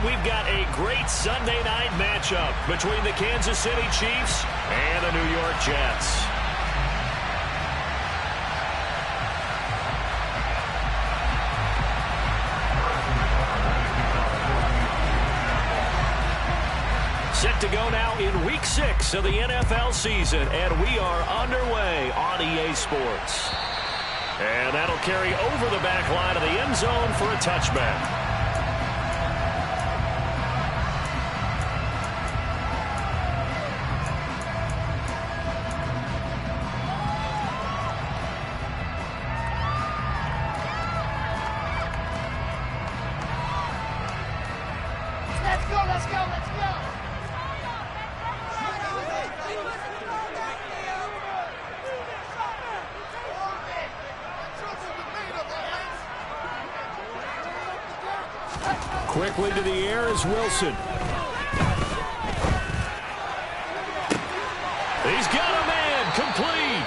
we've got a great Sunday night matchup between the Kansas City Chiefs and the New York Jets. Set to go now in Week 6 of the NFL season, and we are underway on EA Sports. And that'll carry over the back line of the end zone for a touchback. Quickly to the air is Wilson. He's got a man, complete.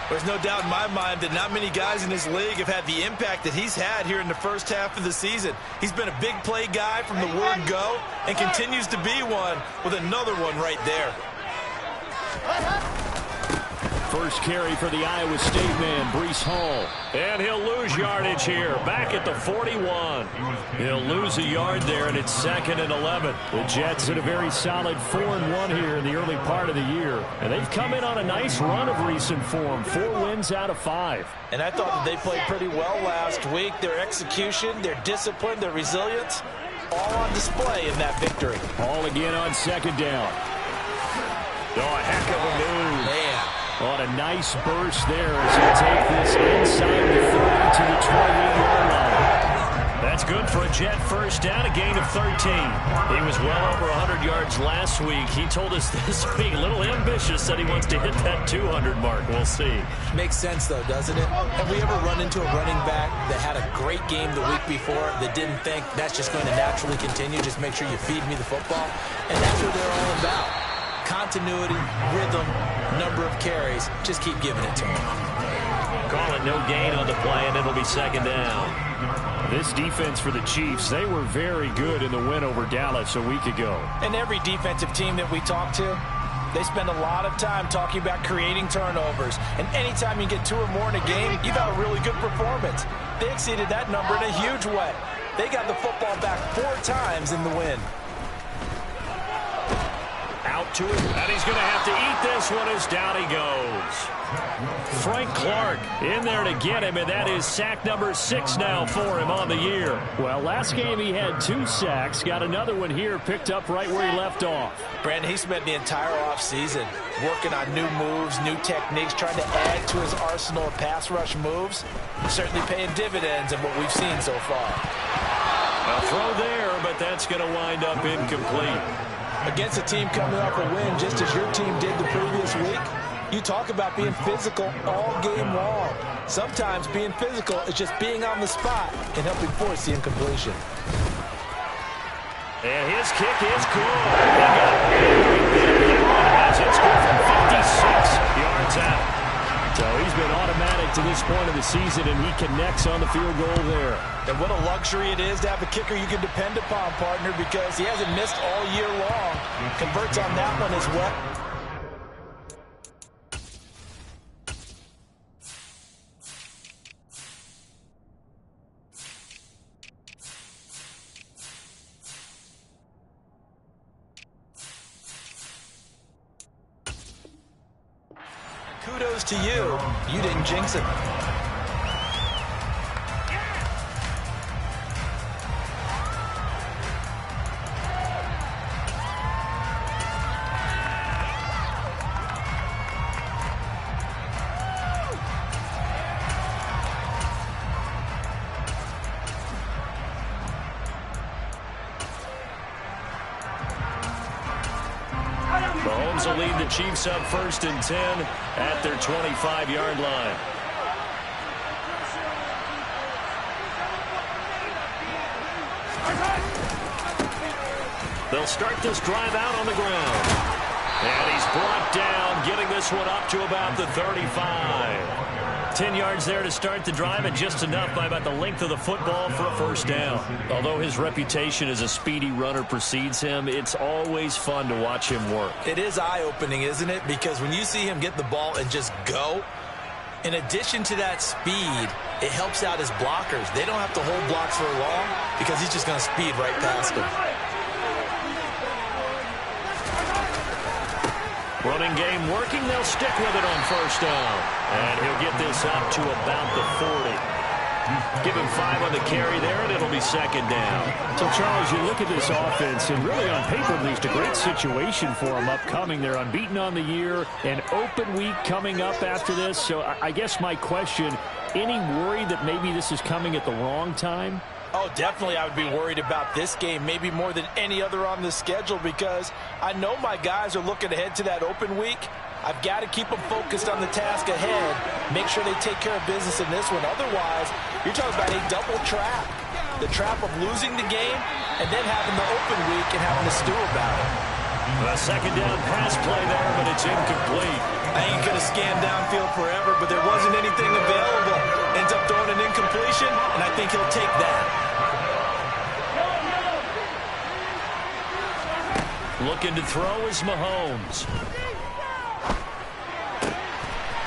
There's no doubt in my mind that not many guys in this league have had the impact that he's had here in the first half of the season. He's been a big play guy from the word go and continues to be one with another one right there. First carry for the Iowa State man, Breece Hall. And he'll lose yardage here, back at the 41. He'll lose a yard there, and it's 2nd and 11. The Jets in a very solid 4-1 here in the early part of the year. And they've come in on a nice run of recent form, 4 wins out of 5. And I thought that they played pretty well last week. Their execution, their discipline, their resilience, all on display in that victory. Hall again on 2nd down. Oh, a heck of a move. Man. On a nice burst there as he'll take this inside the 30 to the 28-yard line. That's good for a Jet first down, a gain of 13. He was well over 100 yards last week. He told us this week, a little ambitious, said he wants to hit that 200 mark. We'll see. Makes sense, though, doesn't it? Have we ever run into a running back that had a great game the week before that didn't think that's just going to naturally continue, just make sure you feed me the football? And that's what they're all about. Continuity, rhythm, number of carries. Just keep giving it to him. Call it no gain on the play, and it'll be 2nd down. This defense for the Chiefs, they were very good in the win over Dallas a week ago. And every defensive team that we talk to, they spend a lot of time talking about creating turnovers. And anytime you get 2 or more in a game, you've got a really good performance. They exceeded that number in a huge way. They got the football back 4 times in the win. Out to him, and he's going to have to eat this one as down he goes. Frank Clark in there to get him, and that is sack number 6 now for him on the year. Well, last game he had 2 sacks, got another one here, picked up right where he left off. Brandon, he spent the entire offseason working on new moves, new techniques, trying to add to his arsenal of pass rush moves. Certainly paying dividends in what we've seen so far. A throw there, but that's going to wind up incomplete. Against a team coming off a win just as your team did the previous week, you talk about being physical all game long. Sometimes being physical is just being on the spot and helping force the incompletion. And his kick is good. He got a great bit of that one as it's good from 56 yards out. So he's been automatic to this point of the season, and he connects on the field goal there. And what a luxury it is to have a kicker you can depend upon, partner, because he hasn't missed all year long. Converts on that one as well. Kudos to you. You didn't jinx it. Mahomes will lead the Chiefs up 1st and 10 at their 25-yard line. They'll start this drive out on the ground. And he's brought down, getting this one up to about the 35. 10 yards there to start the drive, and just enough by about the length of the football for a first down. Although his reputation as a speedy runner precedes him, it's always fun to watch him work. It is eye-opening, isn't it? Because when you see him get the ball and just go, in addition to that speed, it helps out his blockers. They don't have to hold blocks for long because he's just going to speed right past them. Running game working. They'll stick with it on first down. And he'll get this up to about the 40. Give him 5 on the carry there, and it'll be second down. So, Charles, you look at this offense, and really on paper, at least, a great situation for them upcoming. They're unbeaten on the year, an open week coming up after this. So I guess my question, any worry that maybe this is coming at the wrong time? Oh, definitely I would be worried about this game, maybe more than any other on the schedule, because I know my guys are looking ahead to that open week. I've got to keep them focused on the task ahead, make sure they take care of business in this one. Otherwise, you're talking about a double trap. The trap of losing the game and then having the open week and having to stew about it. A second down pass play there, but it's incomplete. I ain't going to scan downfield forever, but there wasn't anything available. Ends up throwing an incompletion, and I think he'll take that. Looking to throw is Mahomes.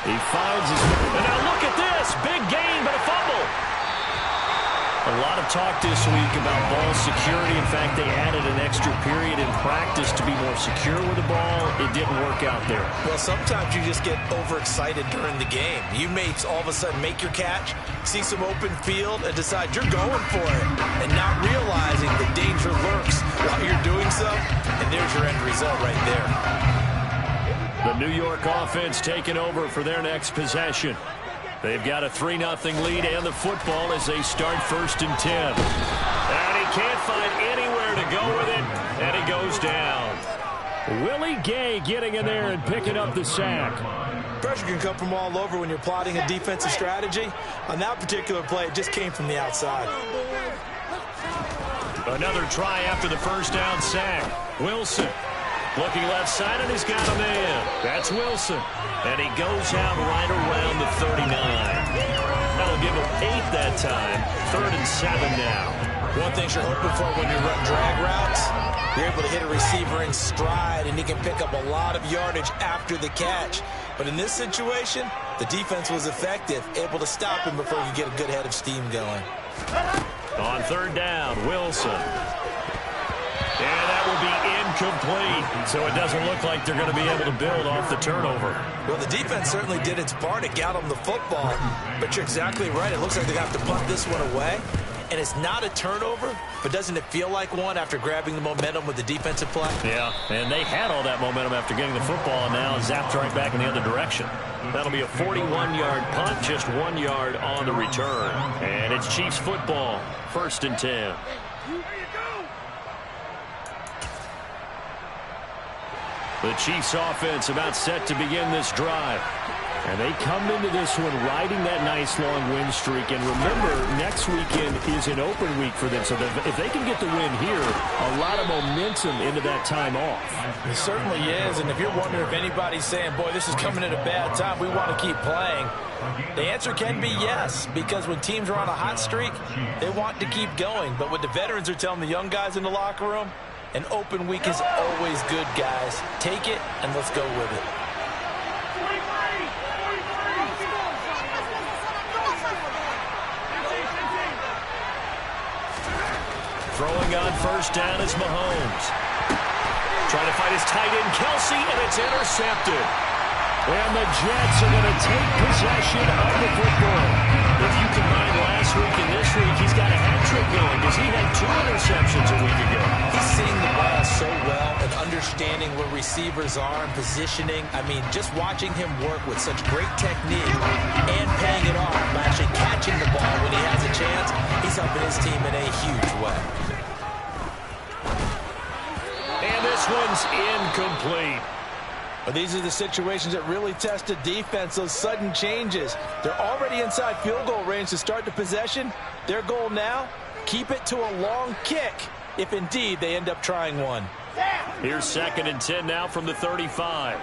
He finds his... And now look at this. Big gain, but a fumble. A lot of talk this week about ball security. In fact, they added an extra period in practice to be more secure with the ball. It didn't work out there. Well, sometimes you just get overexcited during the game. You may all of a sudden make your catch, see some open field, and decide you're going for it, and not realizing the danger lurks while you're doing so, and there's your end result right there. The New York offense taking over for their next possession. They've got a 3-0 lead and the football as they start 1st and 10. And he can't find anywhere to go with it, and he goes down. Willie Gay getting in there and picking up the sack. Pressure can come from all over when you're plotting a defensive strategy. On that particular play, it just came from the outside. Another try after the first down sack. Wilson looking left side, and he's got a man. That's Wilson. And he goes out right around the 39. That'll give him 8 that time. 3rd and 7 now. One thing you're hoping for when you run drag routes, you're able to hit a receiver in stride, and he can pick up a lot of yardage after the catch. But in this situation, the defense was effective, able to stop him before he could get a good head of steam going. On 3rd down, Wilson. And that will be incomplete. So it doesn't look like they're going to be able to build off the turnover. Well, the defense certainly did its part. It got them the football. But you're exactly right. It looks like they're going to have to punt this one away. And it's not a turnover, but doesn't it feel like one after grabbing the momentum with the defensive play? Yeah, and they had all that momentum after getting the football, and now zapped right back in the other direction. That'll be a 41-yard punt, just 1 yard on the return. And it's Chiefs football, 1st and 10. The Chiefs offense about set to begin this drive. And they come into this one riding that nice long win streak. And remember, next weekend is an open week for them. So if they can get the win here, a lot of momentum into that time off. It certainly is. And if you're wondering if anybody's saying, boy, this is coming at a bad time, we want to keep playing, the answer can be yes. Because when teams are on a hot streak, they want to keep going. But what the veterans are telling the young guys in the locker room, an open week is always good, guys. Take it, and let's go with it. Throwing on first down is Mahomes. Trying to find his tight end, Kelsey, and it's intercepted. And the Jets are going to take possession of the football. If you combine last week and this week, he's got a hat trick going because he had 2 interceptions a week ago. He's seeing the ball so well and understanding where receivers are and positioning. I mean, just watching him work with such great technique and paying it off by actually catching the ball when he has a chance, he's helping his team in a huge way. And this one's incomplete. But these are the situations that really test a defense, those sudden changes. They're already inside field goal range to start the possession. Their goal now, keep it to a long kick, if indeed they end up trying one. Here's 2nd and 10 now from the 35.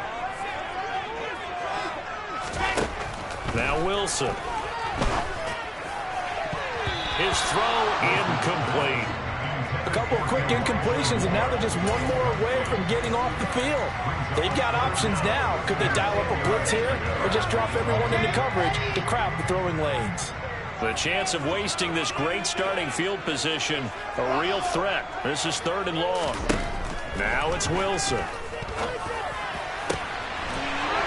Now Wilson. His throw incomplete. A couple of quick incompletions, and now they're just one more away from getting off the field. They've got options now. Could they dial up a blitz here or just drop everyone into coverage to crowd the throwing lanes? The chance of wasting this great starting field position, a real threat. This is 3rd and long. Now it's Wilson.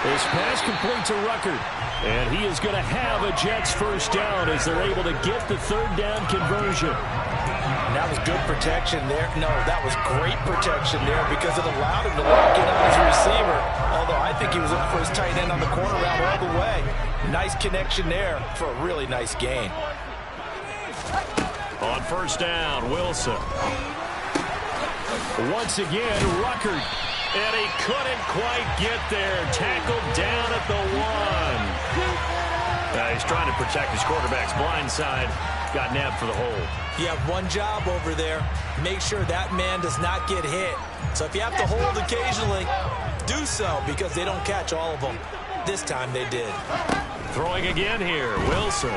This pass complete to Ruckert. And he is going to have a Jets first down as they're able to get the 3rd down conversion. And that was good protection there. No, that was great protection there because it allowed him to lock in on his receiver. Although I think he was looking for his tight end on the corner route all the way. Nice connection there for a really nice gain. On first down, Wilson. Once again, Ruckert. And he couldn't quite get there. Tackled down at the 1. He's trying to protect his quarterback's blind side. Got nabbed for the hold. You have one job over there. Make sure that man does not get hit. So if you have to hold occasionally, do so because they don't catch all of them. This time they did. Throwing again here, Wilson.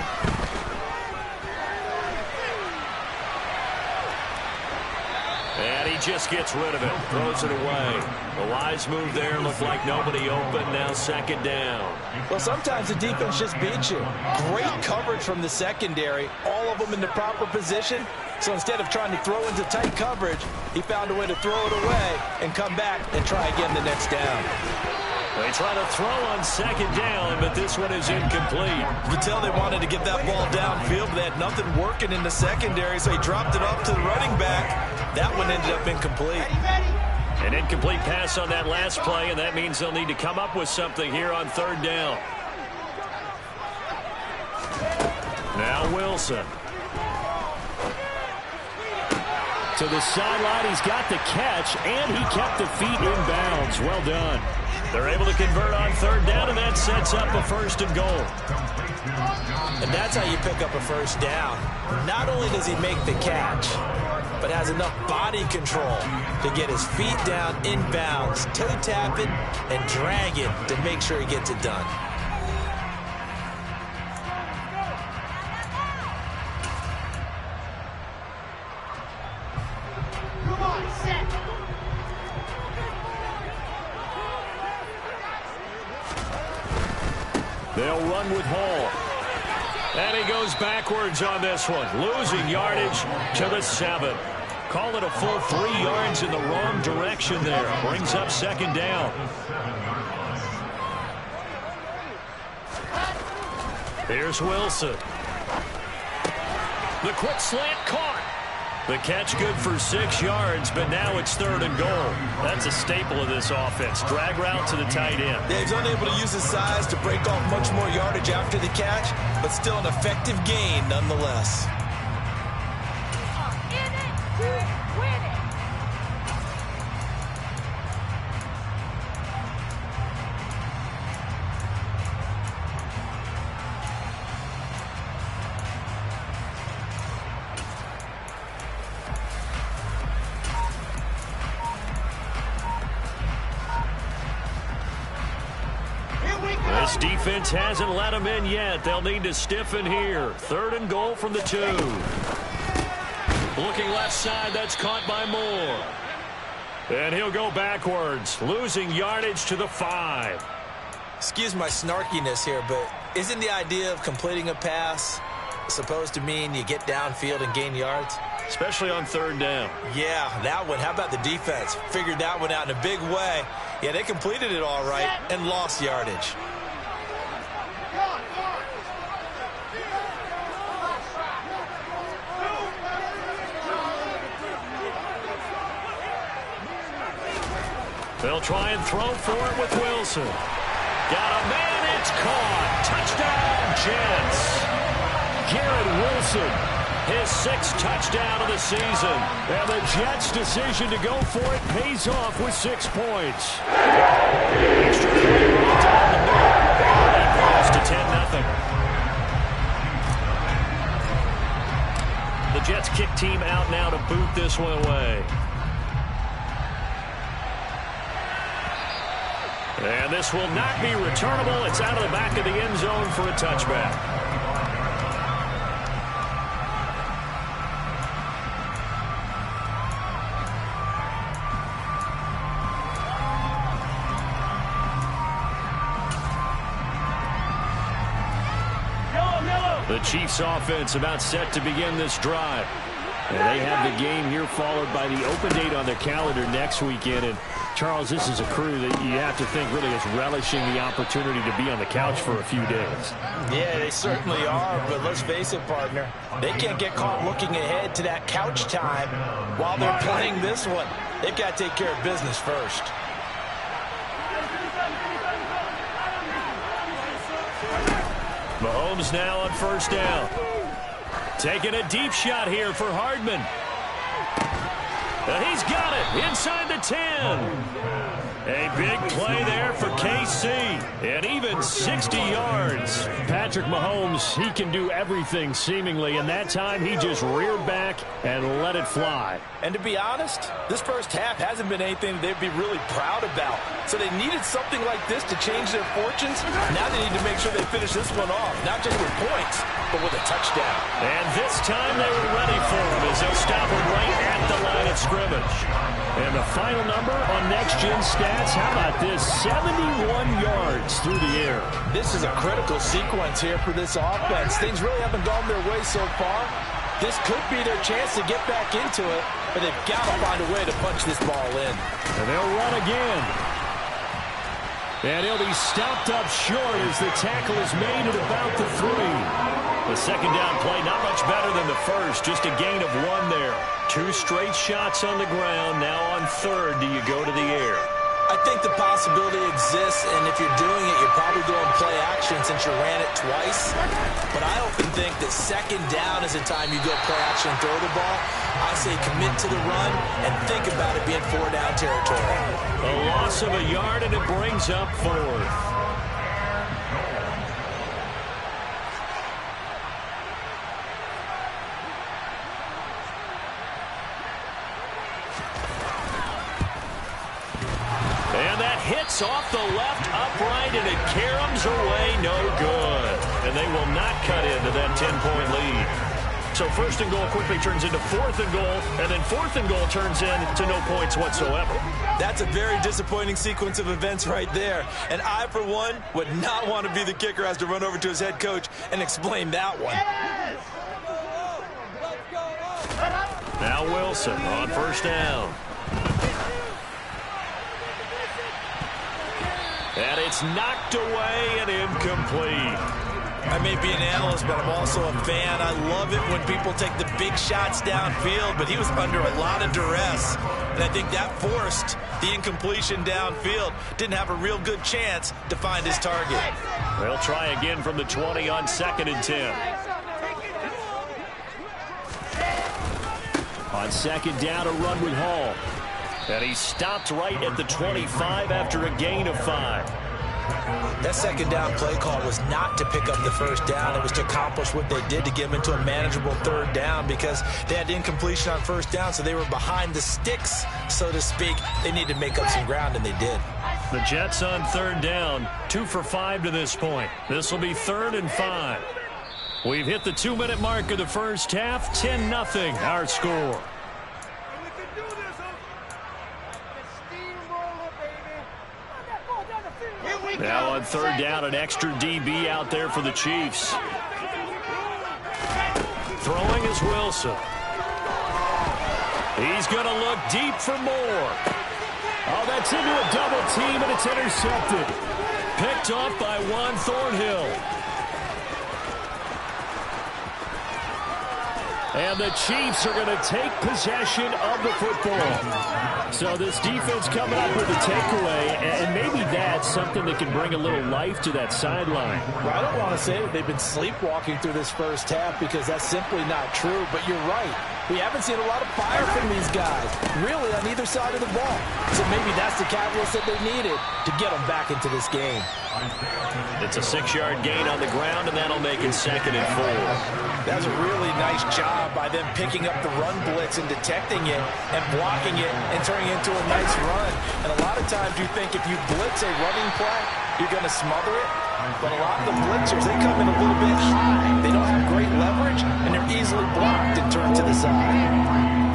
And he just gets rid of it. Throws it away. The wise move there. Looked like nobody open. Now 2nd down. Well, sometimes the defense just beats you. Great coverage from the secondary. All of them in the proper position. So instead of trying to throw into tight coverage, he found a way to throw it away and come back and try again the next down. They try to throw on 2nd down, but this one is incomplete. You can tell they wanted to get that ball downfield, but they had nothing working in the secondary, so he dropped it off to the running back. That one ended up incomplete. An incomplete pass on that last play, and that means they'll need to come up with something here on 3rd down. Now Wilson. To the sideline, he's got the catch, and he kept the feet in bounds. Well done. They're able to convert on 3rd down, and that sets up a 1st and goal. And that's how you pick up a first down. Not only does he make the catch, but has enough body control to get his feet down in bounds, toe tapping, and dragging to make sure he gets it done. They'll run with Hall. And he goes backwards on this one. Losing yardage to the 7. Call it a full 3 yards in the wrong direction there. Brings up 2nd down. Here's Wilson. The quick slant caught. The catch good for 6 yards, but now it's 3rd and goal. That's a staple of this offense. Drag route to the tight end. Yeah, he's unable to use his size to break off much more yardage after the catch, but still an effective gain nonetheless. This defense hasn't let them in yet. They'll need to stiffen here. 3rd and goal from the 2. Looking left side, that's caught by Moore. And he'll go backwards, losing yardage to the 5. Excuse my snarkiness here, but isn't the idea of completing a pass supposed to mean you get downfield and gain yards? Especially on 3rd down. Yeah, that one. How about the defense? Figured that one out in a big way. Yeah, they completed it all right and lost yardage. They'll try and throw for it with Wilson. Got a man, it's caught. Touchdown, Jets. Garrett Wilson, his 6th touchdown of the season. And the Jets' decision to go for it pays off with 6 points. Extra play right down the middle. He falls to 10-0. The Jets kick team out now to boot this one away. And this will not be returnable. It's out of the back of the end zone for a touchback. The Chiefs offense about set to begin this drive. And they have the game here followed by the open date on their calendar next weekend. And Charles, this is a crew that you have to think really is relishing the opportunity to be on the couch for a few days. Yeah, they certainly are, but let's face it, partner. They can't get caught looking ahead to that couch time while they're playing this one. They've got to take care of business first. Mahomes now on first down. Taking a deep shot here for Hardman. He's got it inside the 10. A big play there for KC. And even 60 yards. Patrick Mahomes, he can do everything seemingly. And that time he just reared back and let it fly. And to be honest, this first half hasn't been anything they'd be really proud about. So they needed something like this to change their fortunes. Now they need to make sure they finish this one off, not just with points, but with a touchdown. And this time they were ready for him as they stop him right at the line of scrimmage. And the final number on Next Gen Stats, how about this? 71 yards through the air. This is a critical sequence here for this offense. Things really haven't gone their way so far. This could be their chance to get back into it, but they've got to find a way to punch this ball in. And they'll run again. And he'll be stopped up short as the tackle is made at about the 3. The second down play, not much better than the first, just a gain of 1 there. 2 straight shots on the ground. Now on third, do you go to the air? I think the possibility exists, and if you're doing it, you're probably going play action since you ran it twice. But I often think that second down is the time you go play action and throw the ball. I say commit to the run and think about it being 4-down territory. A loss of a yard, and it brings up 4th. Hits off the left upright, and it caroms away, no good. And they will not cut into that 10-point lead. So first and goal quickly turns into 4th and goal, and then 4th and goal turns into no points whatsoever. That's a very disappointing sequence of events right there. And I, for one, would not want to be the kicker has to run over to his head coach and explain that one. Now Wilson on first down. And it's knocked away and incomplete. I may be an analyst, but I'm also a fan. I love it when people take the big shots downfield, but he was under a lot of duress. And I think that forced the incompletion downfield. Didn't have a real good chance to find his target. They'll try again from the 20 on 2nd and 10. On 2nd down, a run with Hall. And he stopped right at the 25 after a gain of 5. That second down play call was not to pick up the first down. It was to accomplish what they did to get them into a manageable 3rd down because they had incompletion on first down, so they were behind the sticks, so to speak. They needed to make up some ground, and they did. The Jets on 3rd down, 2 for 5 to this point. This will be 3rd and 5. We've hit the 2-minute mark of the first half, 10-0 our score. Now on 3rd down, an extra DB out there for the Chiefs. Throwing is Wilson. He's going to look deep for more. Oh, that's into a double team, and it's intercepted. Picked off by Juan Thornhill. And the Chiefs are going to take possession of the football. So this defense coming up with a takeaway, and maybe that's something that can bring a little life to that sideline. Well, I don't want to say that they've been sleepwalking through this first half because that's simply not true, but you're right. We haven't seen a lot of fire from these guys, really, on either side of the ball. So maybe that's the catalyst that they needed to get them back into this game. It's a 6-yard gain on the ground, and that'll make it 2nd and 4. That's a really nice job by them picking up the run blitz and detecting it and blocking it and turning it into a nice run. And a lot of times you think if you blitz a running play, you're going to smother it. But a lot of the blitzers, they come in a little bit high. They don't have great leverage, and they're easily blocked and turned to the side.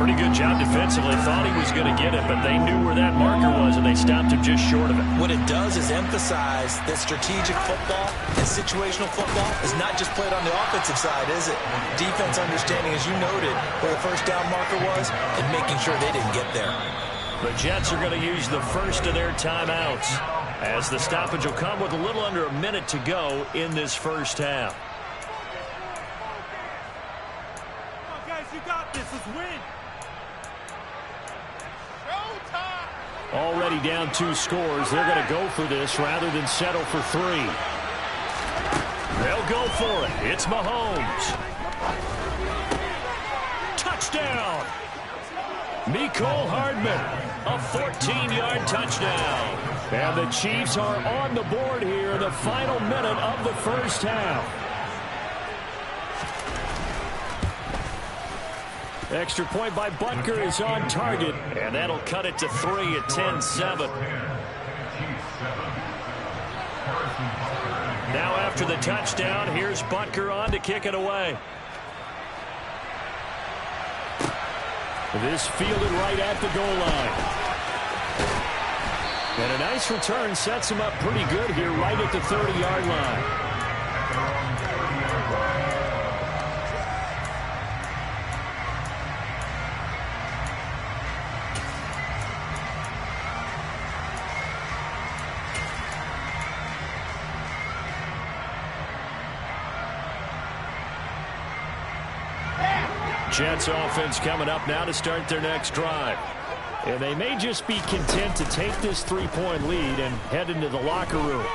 Pretty good job defensively. Thought he was going to get it, but they knew where that marker was, and they stopped him just short of it. What it does is emphasize that strategic football and situational football is not just played on the offensive side, is it? Defense understanding, as you noted, where the first down marker was and making sure they didn't get there. The Jets are going to use the first of their timeouts, as the stoppage will come with a little under a minute to go in this first half. Come on, guys, you got this. Let's win. Showtime. Already down 2 scores. They're going to go for this rather than settle for 3. They'll go for it. It's Mahomes. Touchdown. Mecole Hardman, a 14-yard touchdown. And the Chiefs are on the board here in the final minute of the first half. Extra point by Butker is on target, and that'll cut it to 3 at 10-7. Now after the touchdown, here's Butker on to kick it away. This fielded right at the goal line. And a nice return sets him up pretty good here right at the 30-yard line. Jets offense coming up now to start their next drive. And they may just be content to take this 3-point lead and head into the locker room.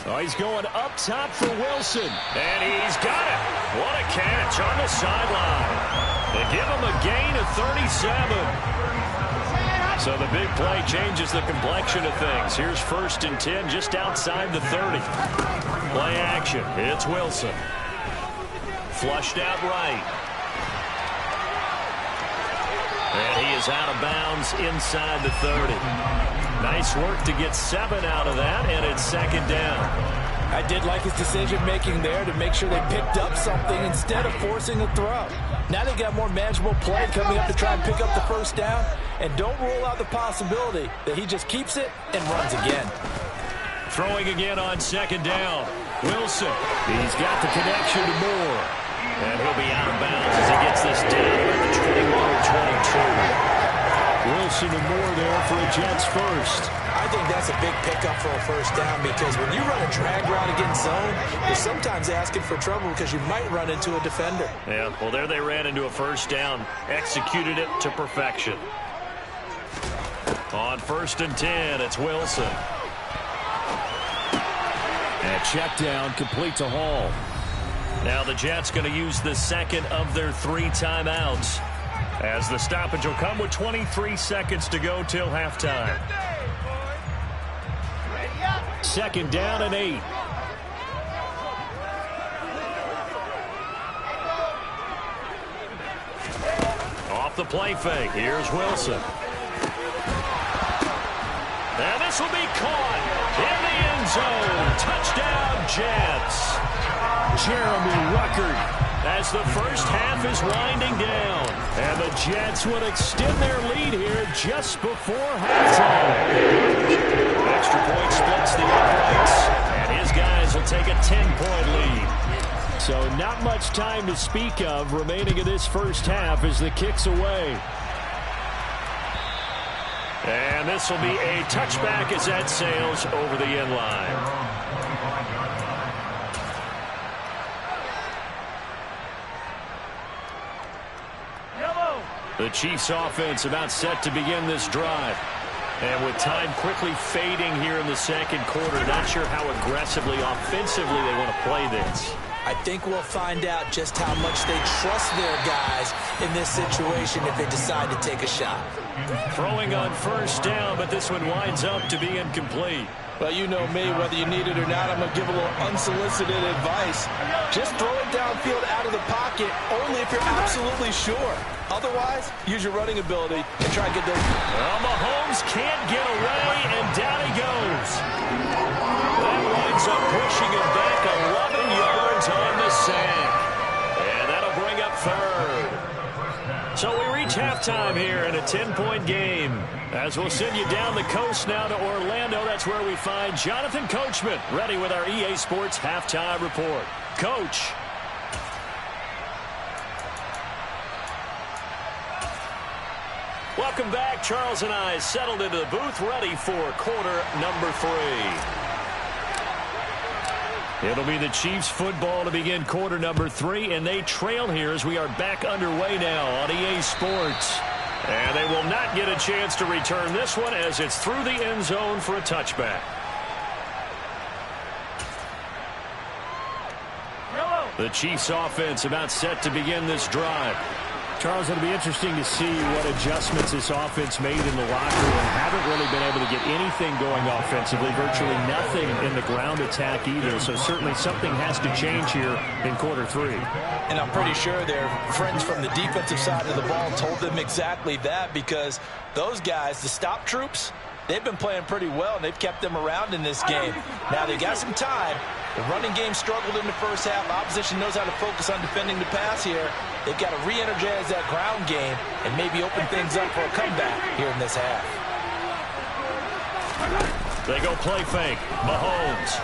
Oh, he's going up top for Wilson. And he's got it. What a catch on the sideline. They give him a gain of 37. So the big play changes the complexion of things. Here's 1st and 10 just outside the 30. Play action. It's Wilson. Flushed out right. And he is out of bounds inside the 30. Nice work to get 7 out of that, and it's 2nd down. I did like his decision-making there to make sure they picked up something instead of forcing a throw. Now they got more manageable play coming up to try and pick up the 1st down, and don't rule out the possibility that he just keeps it and runs again. Throwing again on 2nd down. Wilson. He's got the connection to Moore. And he'll be out of bounds as he gets this down at the 21-22. Wilson and Moore there for a Jets first. I think that's a big pickup for a 1st down because when you run a drag route against zone, you're sometimes asking for trouble because you might run into a defender. Yeah, well, there they ran into a 1st down. Executed it to perfection. On 1st and 10, it's Wilson. And check down complete to Hall. Now the Jets going to use the 2nd of their 3 timeouts, as the stoppage will come with 23 seconds to go till halftime. 2nd down and 8. Off the play fake. Here's Wilson. And this will be caught in the end zone. Touchdown, Jets. Jeremy Ruckert. As the first half is winding down. And the Jets will extend their lead here just before halftime. Extra point splits the uprights. And his guys will take a 10-point lead. So not much time to speak of remaining in this first half as the kick's away. And this will be a touchback as that sails over the end line. The Chiefs offense about set to begin this drive. And with time quickly fading here in the 2nd quarter, not sure how aggressively, offensively they want to play this. I think we'll find out just how much they trust their guys in this situation if they decide to take a shot. Throwing on first down, but this one winds up to be incomplete. Well, you know me, whether you need it or not, I'm going to give a little unsolicited advice. Just throw it downfield out of the pocket, only if you're absolutely sure. Otherwise, use your running ability and try and get those. Well, Mahomes can't get away, and down he goes. That winds up pushing him back 11 yards on the sack. And that'll bring up third. So we reach halftime here in a 10-point game. As we'll send you down the coast now to Orlando, that's where we find Jonathan Coachman, ready with our EA Sports Halftime Report. Coach. Welcome back. Charles and I settled into the booth, ready for quarter number 3. It'll be the Chiefs football to begin quarter number 3, and they trail here as we are back underway now on EA Sports. And they will not get a chance to return this one as it's through the end zone for a touchback. The Chiefs offense about set to begin this drive. Charles, it'll be interesting to see what adjustments this offense made in the locker room. Haven't really been able to get anything going offensively, virtually nothing in the ground attack either. So certainly something has to change here in quarter 3. And I'm pretty sure their friends from the defensive side of the ball told them exactly that, because those guys, the stop troops, they've been playing pretty well, and they've kept them around in this game. Now, they got some time. The running game struggled in the first half. Opposition knows how to focus on defending the pass here. They've got to re-energize that ground game and maybe open things up for a comeback here in this half. They go play fake. Mahomes.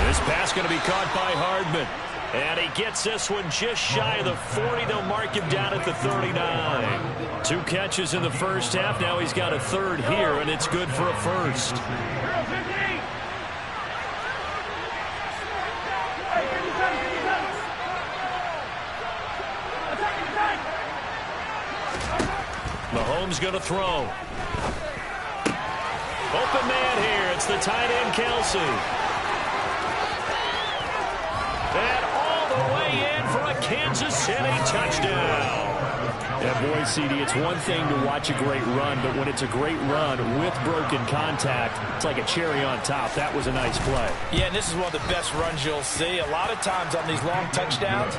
This pass going to be caught by Hardman. And he gets this one just shy of the 40. They'll mark him down at the 39. 2 catches in the first half. Now he's got a third here, and it's good for a first. Mahomes going to throw. Open man here. It's the tight end, Kelsey. And all the way in for a Kansas City touchdown. Yeah, boy, CD, it's one thing to watch a great run, but when it's a great run with broken contact, it's like a cherry on top. That was a nice play. Yeah, and this is one of the best runs you'll see. A lot of times on these long touchdowns,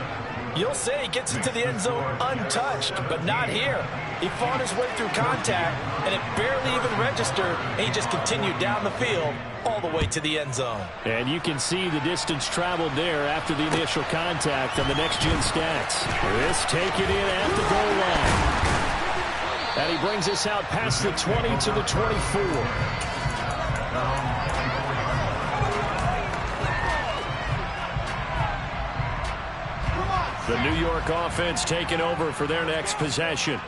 you'll say he gets into the end zone untouched, but not here. He fought his way through contact, and it barely even registered, and he just continued down the field all the way to the end zone. And you can see the distance traveled there after the initial contact on the next-gen stats. This taken in at the goal line. And he brings us out past the 20 to the 24. The New York offense taking over for their next possession.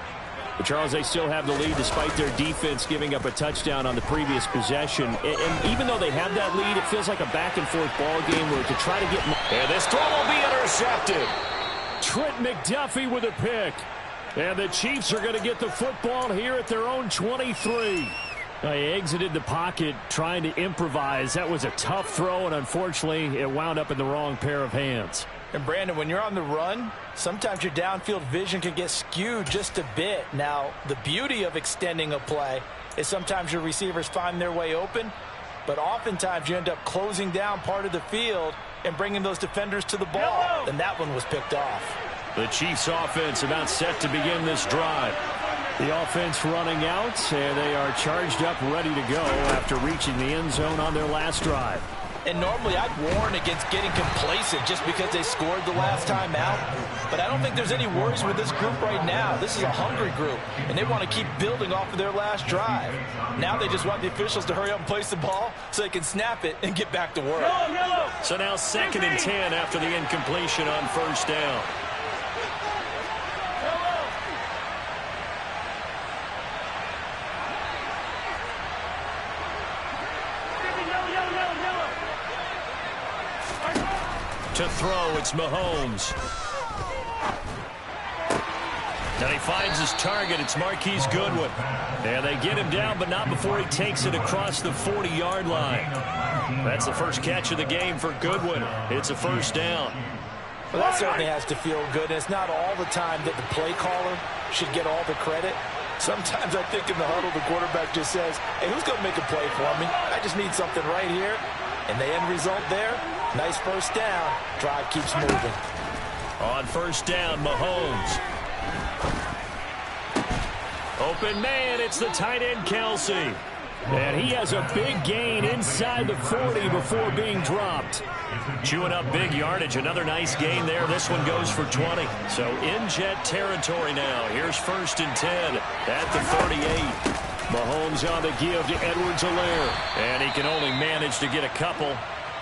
But Charles, they still have the lead despite their defense giving up a touchdown on the previous possession. And even though they have that lead, it feels like a back-and-forth ball game where to try to get... And this throw will be intercepted. Trent McDuffie with a pick. And the Chiefs are going to get the football here at their own 23. He exited the pocket trying to improvise. That was a tough throw, and unfortunately, it wound up in the wrong pair of hands. And, Brandon, when you're on the run, sometimes your downfield vision can get skewed just a bit. Now, the beauty of extending a play is sometimes your receivers find their way open, but oftentimes you end up closing down part of the field and bringing those defenders to the ball. And that one was picked off. The Chiefs offense about set to begin this drive. The offense running out, and they are charged up, ready to go after reaching the end zone on their last drive. And normally I'd warn against getting complacent just because they scored the last time out. But I don't think there's any worries with this group right now. This is a hungry group, and they want to keep building off of their last drive. Now they just want the officials to hurry up and place the ball so they can snap it and get back to work. So now 2nd and 10 after the incompletion on first down. To throw, it's Mahomes. And he finds his target. It's Marquise Goodwin. And they get him down, but not before he takes it across the 40-yard line. That's the first catch of the game for Goodwin. It's a first down. Well, that certainly has to feel good. And it's not all the time that the play caller should get all the credit. Sometimes I think in the huddle, the quarterback just says, hey, who's going to make a play for me? I just need something right here. And the end result there, nice first down. Drive keeps moving. On first down, Mahomes. Open man, it's the tight end, Kelsey. And he has a big gain inside the 40 before being dropped. Chewing up big yardage. Another nice gain there. This one goes for 20. So in Jet territory now. Here's 1st and 10 at the 38. Mahomes on the give to Edwards-Helaire. And he can only manage to get a couple.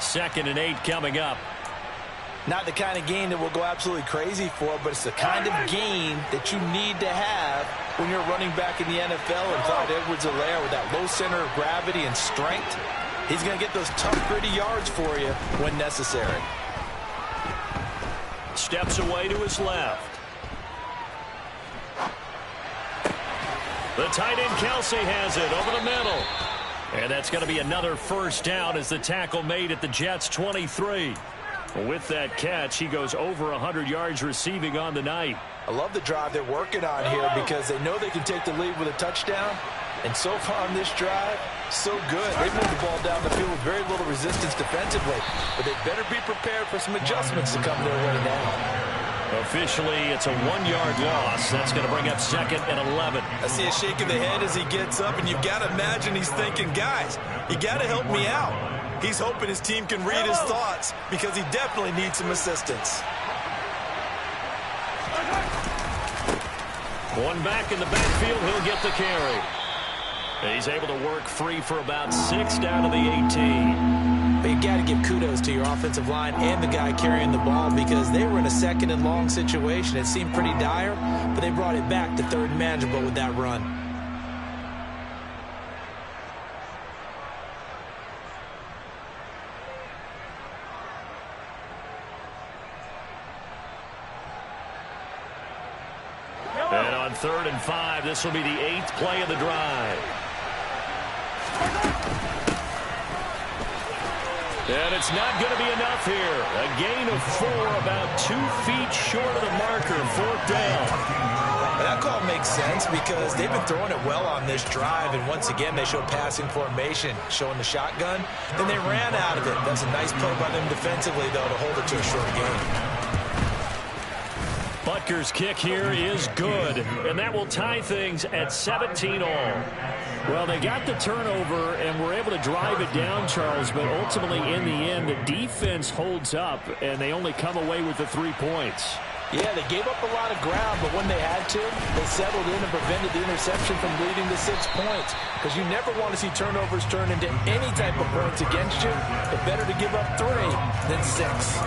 2nd and 8 coming up. Not the kind of gain that we'll go absolutely crazy for, but it's the kind of gain that you need to have when you're running back in the NFL. And Clyde Edwards-Helaire with that low center of gravity and strength, he's going to get those tough, gritty yards for you when necessary. Steps away to his left. The tight end Kelsey has it over the middle. And that's going to be another first down as the tackle made at the Jets' 23. With that catch, he goes over 100 yards receiving on the night. I love the drive they're working on here because they know they can take the lead with a touchdown. And so far on this drive, so good. They moved the ball down the field with very little resistance defensively. But they better be prepared for some adjustments to come their way now. Officially, it's a 1-yard loss. That's going to bring up 2nd and 11. I see a shake of the head as he gets up, and you've got to imagine he's thinking, guys, you got to help me out. He's hoping his team can read his thoughts because he definitely needs some assistance. One back in the backfield, he'll get the carry. He's able to work free for about 6 down to the 18. But you got to give kudos to your offensive line and the guy carrying the ball because they were in a 2nd and long situation. It seemed pretty dire, but they brought it back to 3rd and manageable with that run. And on 3rd and 5, this will be the 8th play of the drive. And it's not going to be enough here. A gain of 4, about 2 feet short of the marker, 4th down. That call makes sense because they've been throwing it well on this drive, and once again they show passing formation, showing the shotgun. Then they ran out of it. That's a nice play by them defensively, though, to hold it to a short game. Butker's kick here is good, and that will tie things at 17 all. Well, they got the turnover and were able to drive it down, Charles, but ultimately in the end, the defense holds up, and they only come away with the 3 points. Yeah, they gave up a lot of ground, but when they had to, they settled in and prevented the interception from leading to 6 points. Because you never want to see turnovers turn into any type of points against you, but better to give up 3 than 6.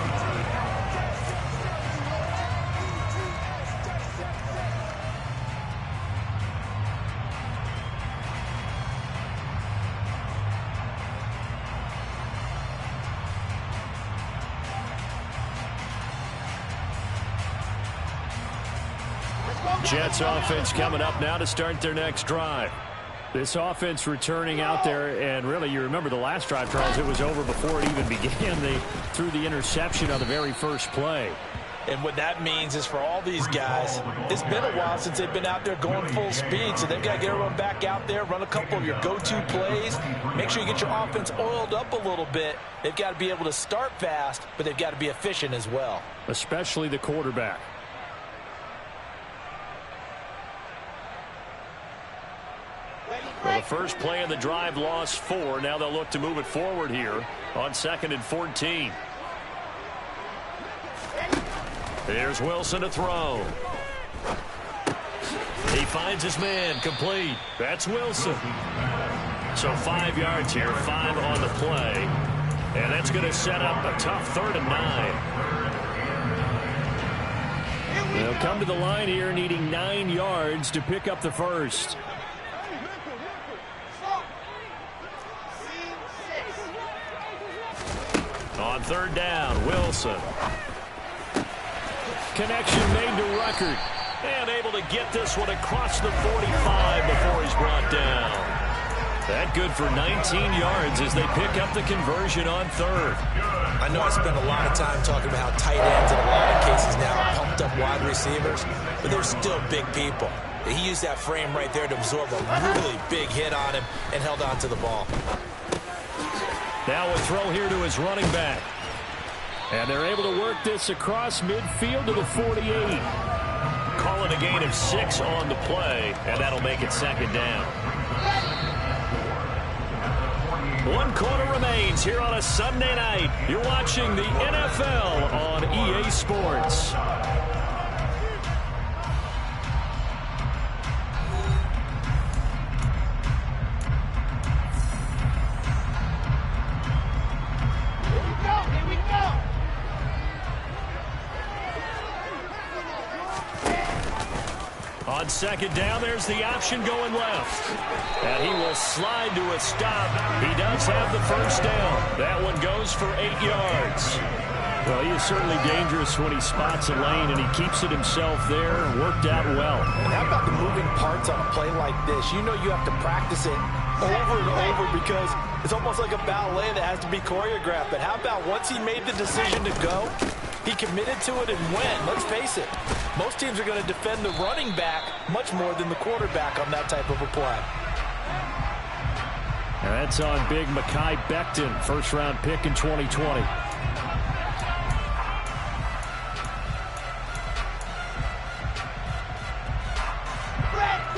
Jets offense coming up now to start their next drive. This offense returning out there, and really, you remember the last drive, Charles, it was over before it even began. They threw the interception on the very first play. And what that means is for all these guys, it's been a while since they've been out there going full speed, so they've got to get everyone back out there, run a couple of your go-to plays, make sure you get your offense oiled up a little bit. They've got to be able to start fast, but they've got to be efficient as well. Especially the quarterback. Well, the first play of the drive lost 4. Now they'll look to move it forward here on 2nd and 14. Here's Wilson to throw. He finds his man, complete. That's Wilson. So 5 yards here, 5 on the play. And that's going to set up a tough 3rd and 9. They'll come to the line here needing 9 yards to pick up the first. On 3rd down, Wilson. Connection made to Ruckert. And able to get this one across the 45 before he's brought down. That good for 19 yards as they pick up the conversion on third. I know I spent a lot of time talking about how tight ends in a lot of cases now are pumped up wide receivers, but they're still big people. He used that frame right there to absorb a really big hit on him and held on to the ball. Now a throw here to his running back. And they're able to work this across midfield to the 48. Call it a gain of 6 on the play, and that'll make it second down. 1 quarter remains here on a Sunday night. You're watching the NFL on EA Sports. On second down, there's the option going left. And he will slide to a stop. He does have the first down. That one goes for 8 yards. Well, he is certainly dangerous when he spots a lane, and he keeps it himself there. Worked out well. And how about the moving parts on a play like this? You know you have to practice it over and over because it's almost like a ballet that has to be choreographed. But how about once he made the decision to go, he committed to it and went. Let's face it, most teams are going to defend the running back much more than the quarterback on that type of a play. And that's on big Mekhi Becton, first-round pick in 2020.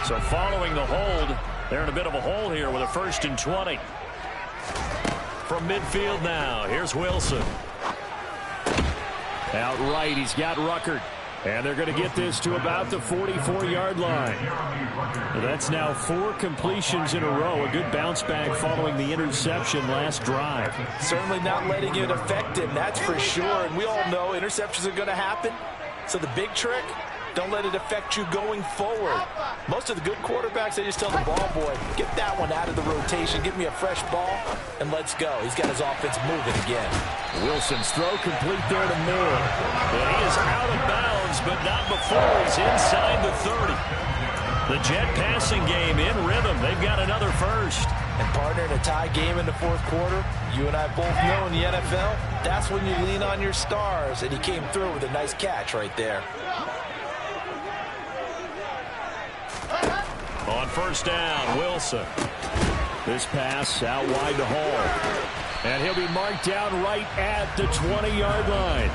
So following the hold, they're in a bit of a hole here with a 1st and 20. From midfield now, here's Wilson. Out right, he's got Ruckert. And they're going to get this to about the 44-yard line. That's now 4 completions in a row. A good bounce back following the interception last drive. Certainly not letting it affect him, that's for sure. And we all know interceptions are going to happen. So the big trick, don't let it affect you going forward. Most of the good quarterbacks, they just tell the ball boy, get that one out of the rotation, give me a fresh ball, and let's go. He's got his offense moving again. Wilson's throw complete there to Moore. And he is out of bounds, but not before he's inside the 30. The Jet passing game in rhythm. They've got another first. And partner, in a tie game in the 4th quarter, you and I both know in the NFL, that's when you lean on your stars, and he came through with a nice catch right there. On first down, Wilson. This pass out wide to Hall. And he'll be marked down right at the 20-yard line.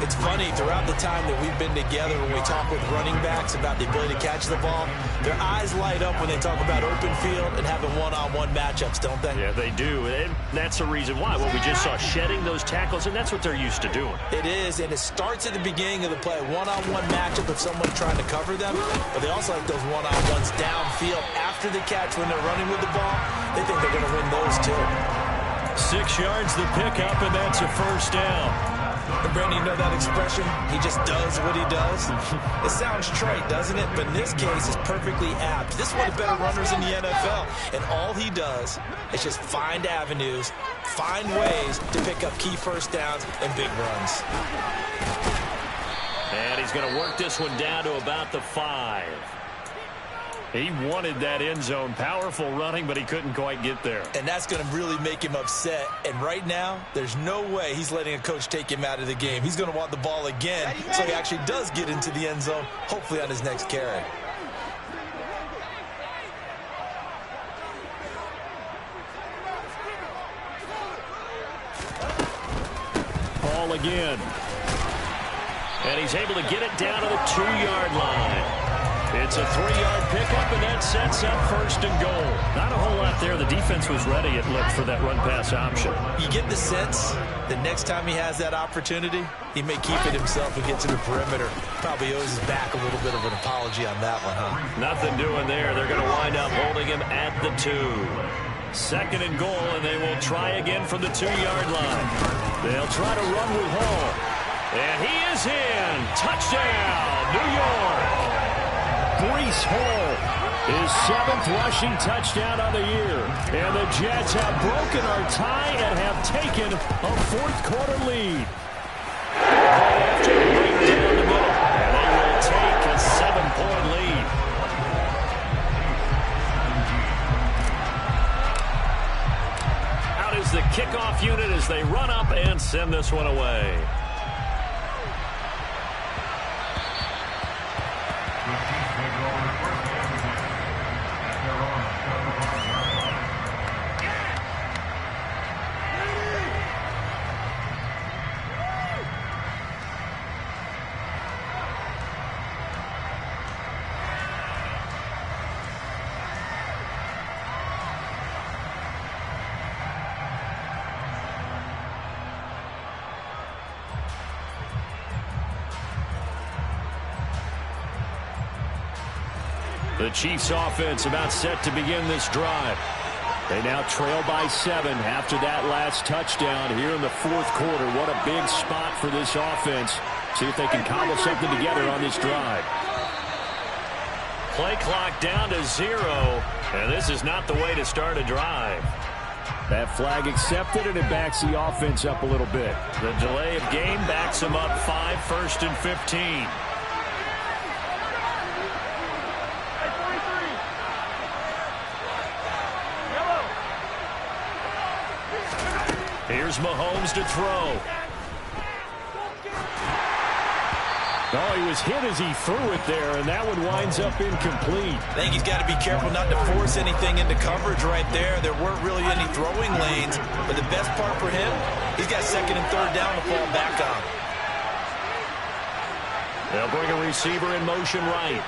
It's funny, throughout the time that we've been together, when we talk with running backs about the ability to catch the ball, their eyes light up when they talk about open field and having one-on-one matchups, don't they? Yeah, they do. And that's the reason why. Well, we just saw shedding those tackles, and that's what they're used to doing. It is, and it starts at the beginning of the play. One-on-one matchup of someone trying to cover them, but they also like those one-on-ones downfield after the catch when they're running with the ball. They think they're going to win those too. 6 yards the pickup, and that's a first down. And Brandon, you know that expression? He just does what he does. It sounds trite, doesn't it? But in this case, it's perfectly apt. This is one of the better runners in the NFL. And all he does is just find avenues, find ways to pick up key first downs and big runs. And he's going to work this one down to about the 5. He wanted that end zone. Powerful running, but he couldn't quite get there. And that's going to really make him upset. And right now, there's no way he's letting a coach take him out of the game. He's going to want the ball again, so he actually does get into the end zone, hopefully on his next carry. Ball again. And he's able to get it down to the 2-yard line. It's a 3-yard pickup, and that sets up first and goal. Not a whole lot there. The defense was ready, it looked, for that run-pass option. You get the sense that next time he has that opportunity, he may keep it himself and get to the perimeter. Probably owes his back a little bit of an apology on that one, huh? Nothing doing there. They're going to wind up holding him at the 2. Second and goal, and they will try again from the 2-yard line. They'll try to run with Hall. And he is in. Touchdown, New York. Breece Hall, his 7th rushing touchdown on the year. And the Jets have broken our tie and have taken a 4th quarter lead. Right after, right down the middle. And they will take a kickoff unit as they run up and send this one away. The Chiefs offense about set to begin this drive. They now trail by 7 after that last touchdown here in the fourth quarter. What a big spot for this offense. See if they can cobble something together on this drive. Play clock down to 0, and this is not the way to start a drive. That flag accepted, and it backs the offense up a little bit. The delay of game backs them up 5, 1st and 15. Here's Mahomes to throw. Oh, he was hit as he threw it there, and that one winds up incomplete. I think he's got to be careful not to force anything into coverage right there. There weren't really any throwing lanes, but the best part for him, he's got 2nd and 3rd down to fall back on. They'll bring a receiver in motion right.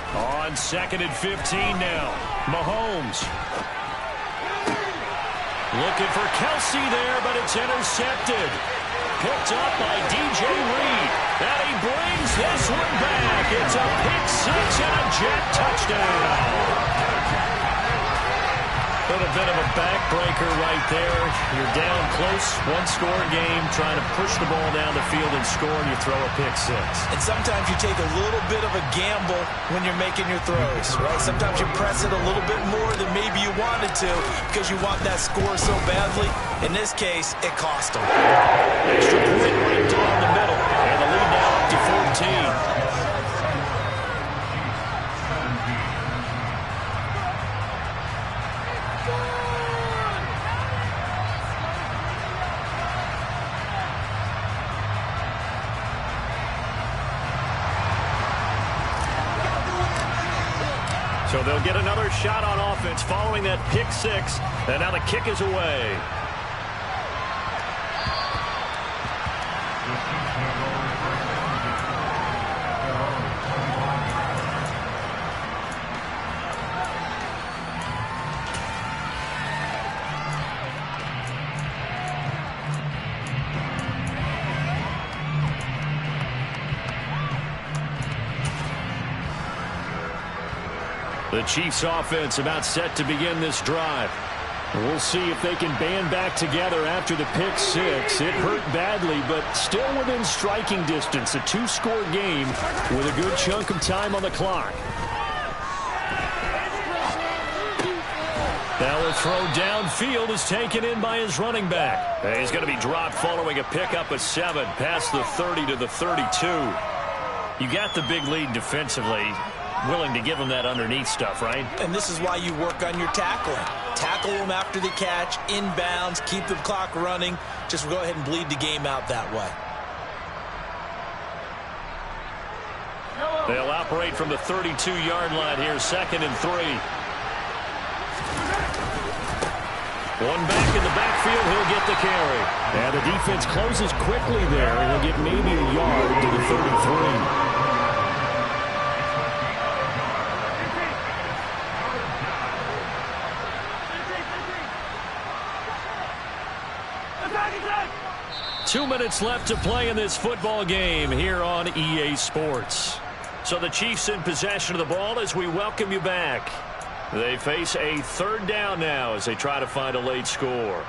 On 2nd and 15 now. Mahomes. Looking for Kelsey there, but it's intercepted. Picked up by DJ Reed. And he brings this one back. It's a pick 6 and a Jet touchdown. But a bit of a backbreaker right there. You're down close, one-score game, trying to push the ball down the field and score, and you throw a pick 6. And sometimes you take a little bit of a gamble when you're making your throws, right? Sometimes you press it a little bit more than maybe you wanted to because you want that score so badly. In this case, it cost them. Extra point right down the middle, and the lead now up to 14. So they'll get another shot on offense following that pick 6. And now the kick is away. The Chiefs offense about set to begin this drive. We'll see if they can band back together after the pick 6. It hurt badly, but still within striking distance. A 2-score game with a good chunk of time on the clock. Now the throw downfield is taken in by his running back. He's going to be dropped following a pickup of 7 past the 30 to the 32. You got the big lead defensively. Willing to give him that underneath stuff, right? And this is why you work on your tackling. Tackle them after the catch, inbounds, keep the clock running. Just go ahead and bleed the game out that way. They'll operate from the 32-yard line here, 2nd and 3. One back in the backfield, he'll get the carry. And the defense closes quickly there, and he'll get maybe a yard to the 33. Two minutes left to play in this football game here on EA Sports. So the Chiefs in possession of the ball as we welcome you back. They face a 3rd down now as they try to find a late score.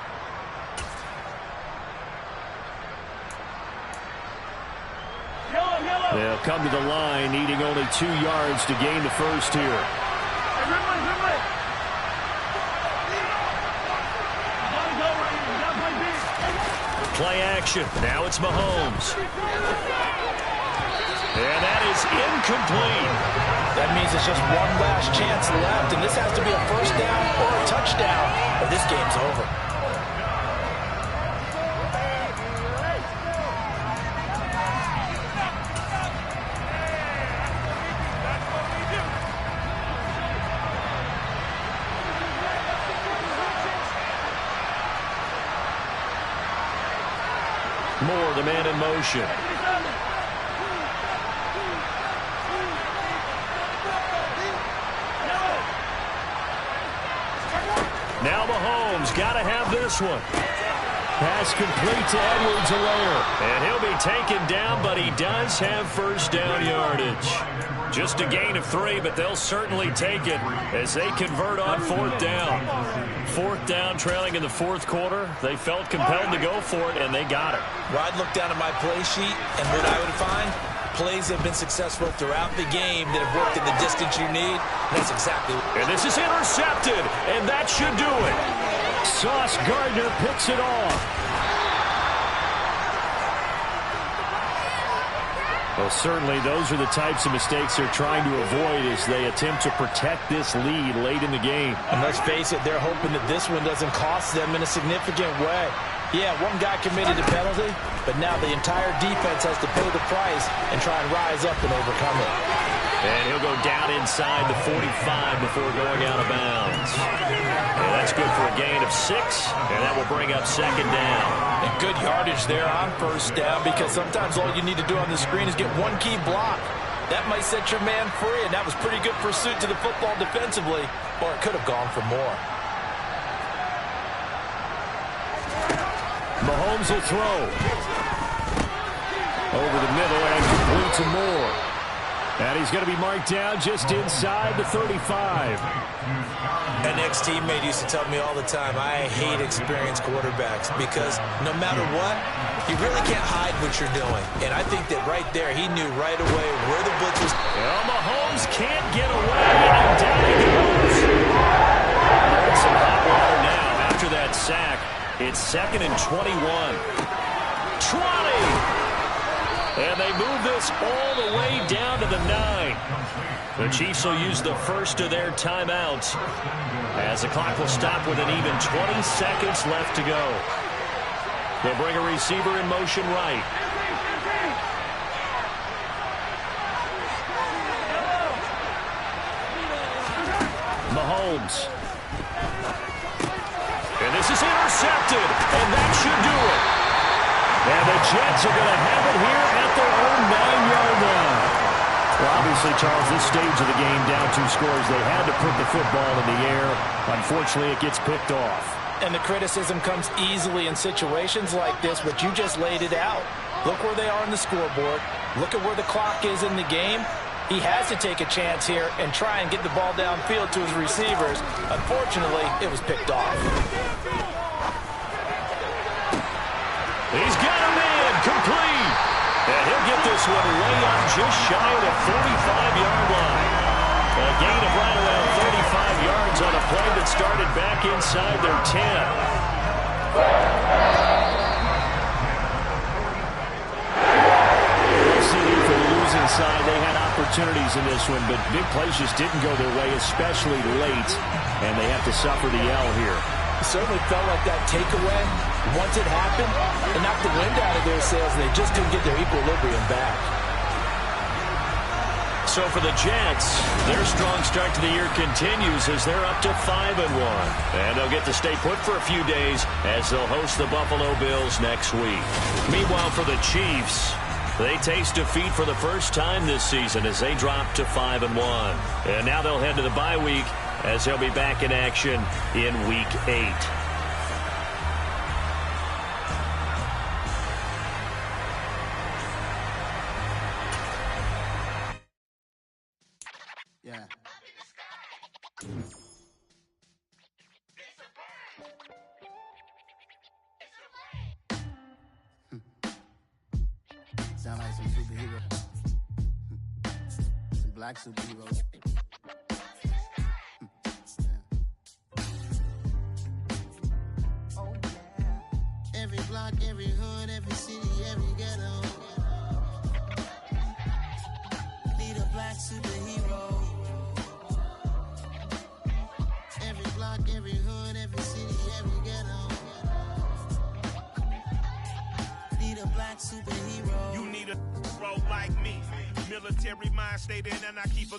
They'll come to the line needing only 2 yards to gain the first here. Play action. Now it's Mahomes. And that is incomplete. That means it's just one last chance left, and this has to be a first down or a touchdown, or this game's over. Moore, the man in motion. Now Mahomes got to have this one. Pass complete to Edwards-Helaire. And he'll be taken down, but he does have first down yardage. Just a gain of 3, but they'll certainly take it as they convert on fourth down. Fourth down, trailing in the fourth quarter. They felt compelled to go for it, and they got it. Well, I'd look down at my play sheet, and what I would find, plays have been successful throughout the game that have worked in the distance you need. That's exactly what. And this is intercepted, and that should do it. Sauce Gardner picks it off. Well, certainly those are the types of mistakes they're trying to avoid as they attempt to protect this lead late in the game. And let's face it, they're hoping that this one doesn't cost them in a significant way. Yeah, one guy committed a penalty, but now the entire defense has to pay the price and try and rise up and overcome it. And he'll go down inside the 45 before going out of bounds. And that's good for a gain of 6, and that will bring up second down. And good yardage there on first down, because sometimes all you need to do on the screen is get one key block. That might set your man free, and that was pretty good pursuit to the football defensively, or it could have gone for more. Mahomes will throw. Over the middle and complete to Moore. And he's going to be marked down just inside the 35. An ex-teammate used to tell me all the time, I hate experienced quarterbacks because no matter what, you really can't hide what you're doing. And I think that right there, he knew right away where the blitz was. Well, Mahomes can't get away, and down he goes. It's some hot water now after that sack. It's 2nd and 21. 20! And they move this all the way down to the 9. The Chiefs will use the first of their timeouts as the clock will stop with an even 20 seconds left to go. They'll bring a receiver in motion right. Mahomes. And this is intercepted, and that should do it. And the Jets are going to have it here at their own 9-yard line. Well, obviously, Charles, this stage of the game, down 2 scores, they had to put the football in the air. Unfortunately, it gets picked off. And the criticism comes easily in situations like this, but you just laid it out. Look where they are on the scoreboard. Look at where the clock is in the game. He has to take a chance here and try and get the ball downfield to his receivers. Unfortunately, it was picked off. He's got him in, complete. And he'll get this one way up just shy of the 45-yard line. A gain of right around 35 yards on a play that started back inside their 10. For the losing side, they had opportunities in this one, but big plays just didn't go their way, especially late, and they have to suffer the L here. It certainly felt like that takeaway, once it happened, it knocked the wind out of their sails, and they just couldn't get their equilibrium back. So for the Jets, their strong start to the year continues as they're up to 5-1. And they'll get to stay put for a few days as they'll host the Buffalo Bills next week. Meanwhile, for the Chiefs, they taste defeat for the first time this season as they drop to 5-1. And now they'll head to the bye week as they'll be back in action in Week 8. Yeah. Sound like some superheroes. Some black superheroes. Every block, every hood, every city, every ghetto. Need a black superhero. Every block, every hood, every city, every ghetto. Need a black superhero. You need a bro like me. Military mind stated, and I keep a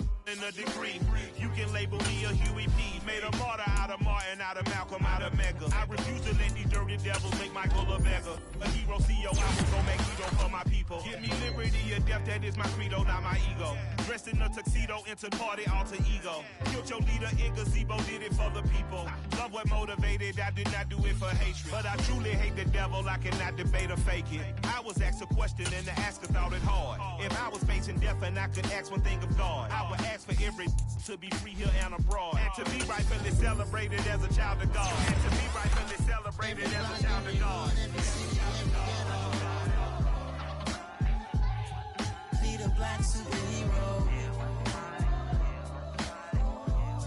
degree. You can label me a Huey P. Made a martyr out of Martin, out of Malcolm, out of Mega. I refuse to let these dirty devils make Michael a beggar. A hero CEO, I was gonna make hero for my people. Give me liberty or death, that is my credo, not my ego. Dressed in a tuxedo, into party alter ego. Killed your leader in gazebo, did it for the people. Love what motivated, I did not do it for hatred. But I truly hate the devil, I cannot debate or fake it. I was asked a question and the asker thought it hard. If I was facing death and I could ask one thing of God, I would ask for every to be free here and abroad. And to be rightfully celebrated as a child of God. And to be rightfully celebrated as a child of God. Need a black superhero.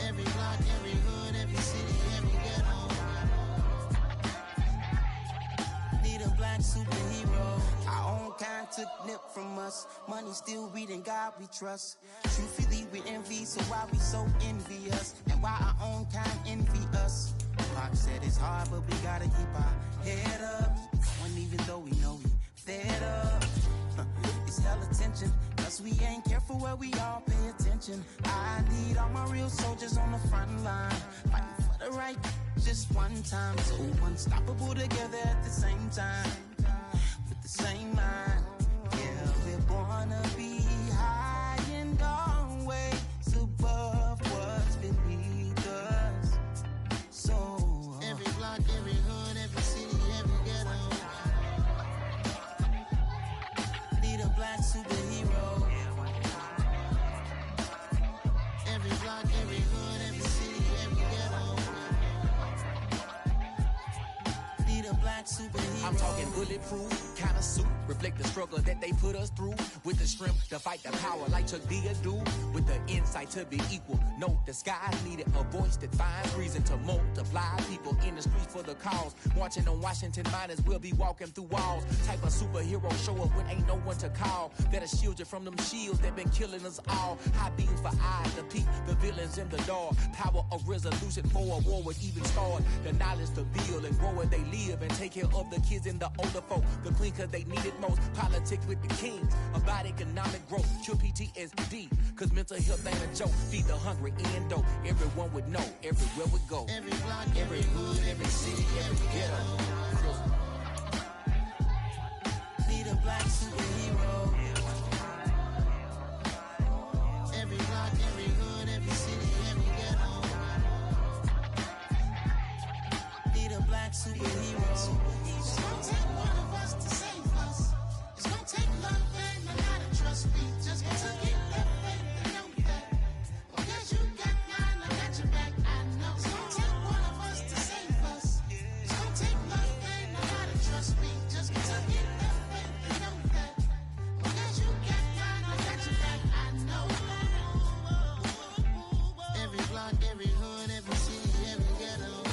Every block, every hood, every city, every ghetto. Need a black superhero. Our own kind took nip from us. Money still reading God we trust. Truthfully we envy, so why we so envious? And why our own kind envy us? Pac said it's hard, but we gotta keep our head up. And even though we know we fed up, it's hella tension, cause we ain't careful where we all pay attention. I need all my real soldiers on the front line, fighting for the right just one time. So unstoppable together at the same time, with the same mind. Yeah, we're born to be high and always above what's beneath us. So every block, every hood, every city, every ghetto. Need a black superhero. Every block, every hood, every city, every ghetto. Need a black superhero. I'm talking bulletproof kind of suit, reflect the struggle that they put us through. With the strength to fight the power like Chuck D do. With the insight to be equal. No, the sky needed a voice that finds reason to multiply. People in the streets for the cause. Marching on Washington, might as well be walking through walls. Type of superhero show up when ain't no one to call. That'll shield you from them shields that been killing us all. High beams for eyes to peep the villains in the dark. Power of resolution for a war would even start. The knowledge to build and grow where they live and take care of the kids and the older folk. The clean cause they need it most. Politics with the kings. About economic growth. Cure PTSD. Cause mental health ain't a joke. Feed the hungry and dope. Everyone would know. Everywhere we go. Every block, every hood, every city, every ghetto. Need a black superhero. Every block, every hood, every city, every ghetto. Need a black superhero. It's gonna take one of us to save us. It's gonna take love and a lot of trust. We just got to get that faith and know that. Because you got mine, I got your back, I know. It's gonna take one of us to save us. It's gonna take love and a lot of trust. We just got to get that faith and know that. Because you got mine, I got your back, I know. Every block, every hood, every city, every ghetto.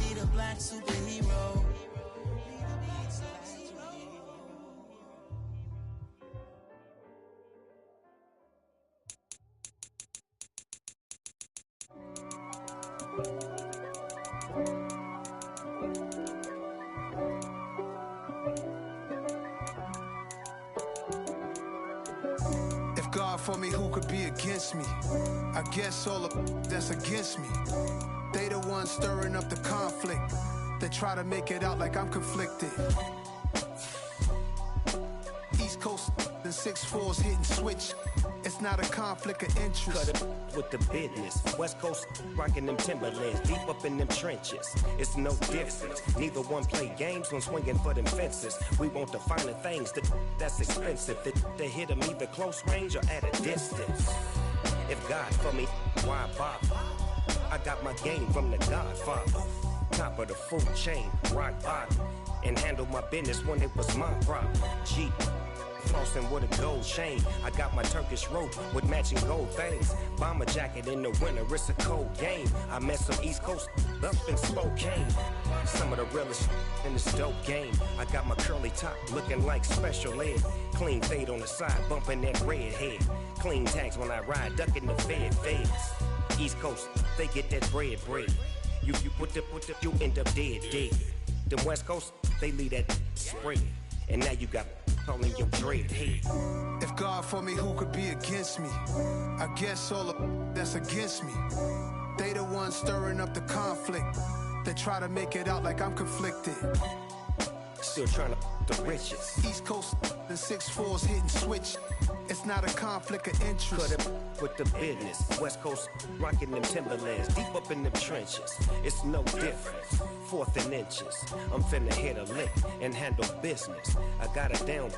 Need a black superhero. If God for me, who could be against me? I guess all of that's against me. They the ones stirring up the conflict. They try to make it out like I'm conflicted. East Coast and 6'4's hitting switch. It's not a conflict of interest. Cut it with the business. West Coast rocking them Timberlands, deep up in them trenches. It's no difference. Neither one play games when swinging for them fences. We want the finer things that's expensive. That hit them either close range or at a distance. If God for me, why bother? I got my game from the Godfather. Top of the food chain, rock bottom. And handle my business when it was my problem. G. Flossing with a gold chain. I got my Turkish rope with matching gold things. Bomber jacket in the winter, it's a cold game. I met some East Coast up in Spokane. Some of the realest in this dope game. I got my curly top looking like special ed. Clean fade on the side, bumping that red head. Clean tags when I ride, ducking the feds. East Coast, they get that bread. You put the, you end up dead. Them West Coast, they leave that spread. And now you got all in your dread head. If God for me, who could be against me? I guess all of that's against me. They the ones stirring up the conflict. They try to make it out like I'm conflicted. Still trying to the riches. East Coast, the 6'4's hitting switch. It's not a conflict of interest. Cut it with the business. West Coast rocking them Timberlands, deep up in them trenches. It's no difference. 4th and inches. I'm finna hit a lick and handle business. I got her down,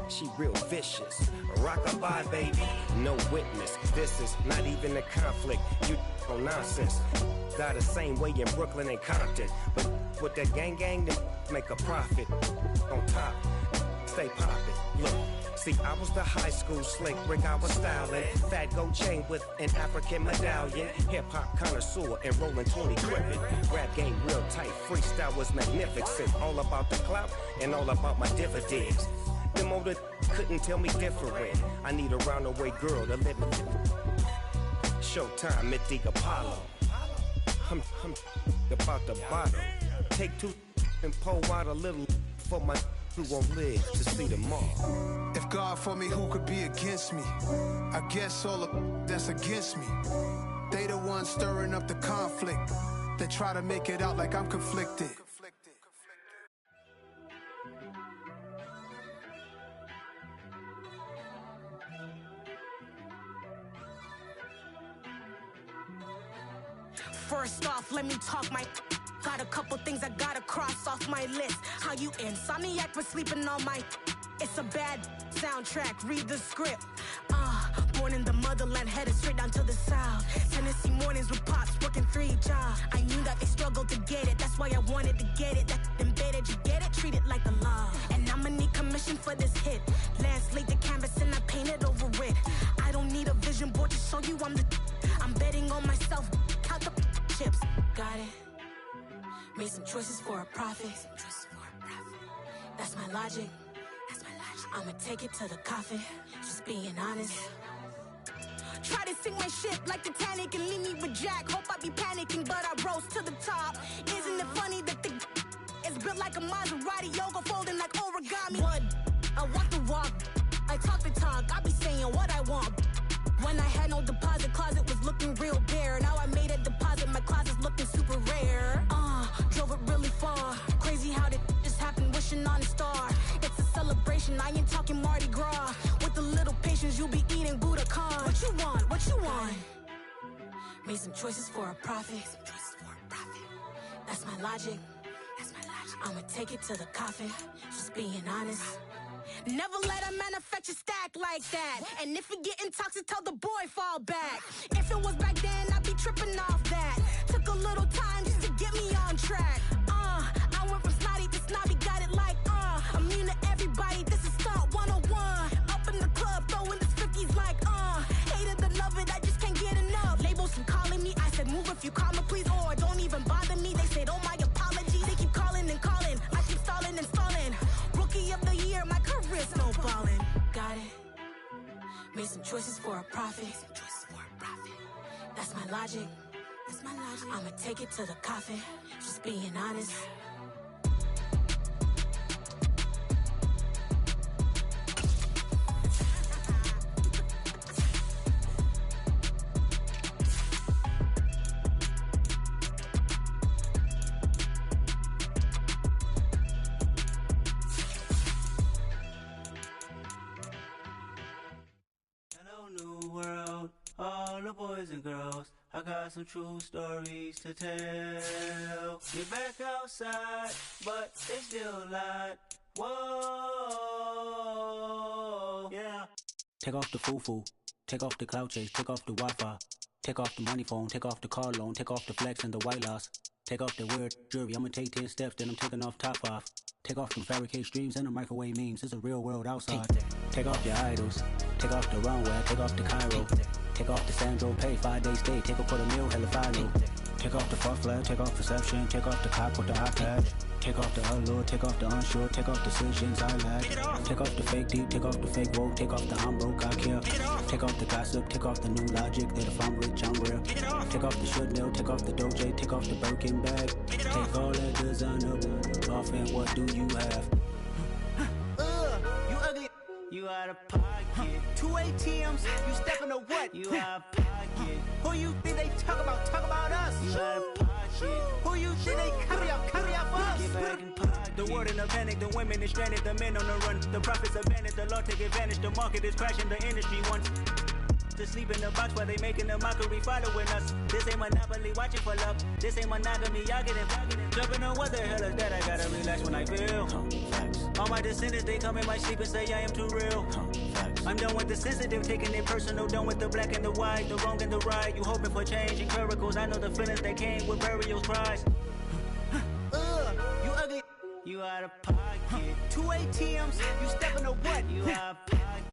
she real vicious. Rock-a-bye, baby, no witness. This is not even a conflict. You on nonsense. Got the same way in Brooklyn and Compton. But with that gang, then make a profit. On top, stay poppin'. Look. See, I was the high school slick Rick, I was styling. Fat gold chain with an African medallion. Hip-hop connoisseur and rolling 20 gripping. Rap game real tight, freestyle was magnificent. All about the clout and all about my dividends. Them older couldn't tell me different. I need a roundaway girl to live in. Showtime at the Apollo. I'm about the bottle. Take 2 and pour out a little for my who won't live to see tomorrow. If God for me, who could be against me? I guess all of that's against me. They the ones stirring up the conflict. They try to make it out like I'm conflicted. First off, let me talk my... Got a couple things I gotta cross off my list. How you insomniac for sleeping on my... It's a bad soundtrack, read the script. Born in the motherland, headed straight down to the south. Tennessee mornings with pops, working 3 jobs. I knew that they struggled to get it, that's why I wanted to get it. That embedded, you get it? Treat it like the law. And I'ma need commission for this hit. Lance laid the canvas and I painted over it. I don't need a vision board to show you I'm the... I'm betting on myself, count the chips. Got it. Made some choices for a profit. That's my logic. I'ma take it to the coffin. Just being honest. Try to sink my ship like Titanic and leave me with Jack. Hope I be panicking, but I rose to the top. Isn't it funny that the is built like a Maserati, yoga folding like origami? What? I walk the walk. I talk the talk. I be saying what I want. When I had no deposit, closet was looking real bare. Now I made a deposit, my closet's looking super rare. Drove it really far. Crazy how did just happen, wishing on a star. It's a celebration, I ain't talking Mardi Gras. With a little patience, you'll be eating Budokan. What you want? What you want? Made some choices for a profit. That's my logic. I'ma take it to the coffin. Just being honest. Never let a manufacture stack like that. And if it getting toxic, tell the boy fall back. If it was back then, I'd be tripping off that. Took a little time just to get me on track. I went from snotty to snobby, got it like, immune to everybody, this is Stunt 101. Up in the club, throwing this 50s like, hate it to love it, I just can't get enough. Labels from calling me, I said move if you call me please, or don't even bother me. They said, oh my apology, they keep calling and calling. I keep stalling and stalling. Rookie of the year, my career snowballing. Got it. Made some choices for a profit. That's my logic. I'ma take it to the coffin. Just being honest. All the boys and girls, I got some true stories to tell. Get back outside, but it's still light. Whoa, yeah. Take off the foo-foo, take off the cloud chase, take off the Wi-Fi, take off the money phone, take off the car loan, take off the flex and the white loss. Take off the weird jewelry, I'ma take 10 steps, then I'm taking off top off. Take off them fabricate streams and the microwave memes, it's a real world outside. Take off your idols, take off the runway, take off the Cairo. Take off the Sandro pay, 5-day stay, take a quarter meal, hella follow. Take off the fuck flag, take off perception, take off the cop with the iPad. Take off the allure, take off the unsure, take off decisions I lack. Take off the fake deep, take off the fake woke, take off the I'm broke, I care. Take off the gossip, take off the new logic that if I'm rich, I'm real. Take off the should know, take off the Doja, take off the Birkin bag. Take all that designer off and what do you have? You ugly. You out of pocket. 2 ATMs, you stepping to what? You out of pocket. Who you think they talk about? Talk about us. You out of pocket. Who you think they carry out for us? Get back in pocket. The world in a panic, the women is stranded, the men on the run. The profits abandoned, the law take advantage. The market is crashing, the industry wants to sleep in the box while they making a mockery following us. This ain't Monopoly, watching for love. This ain't monogamy, y'all getting jumping on what the hell is that? I gotta relax when I feel. All my descendants, they come in my sleep and say I am too real. I'm done with the sensitive, taking it personal. Done with the black and the white, the wrong and the right. You hoping for change and miracles. I know the feelings that came with burial cries. You ugly. You out of pocket. 2 ATMs, you stepping to what? You out of pocket.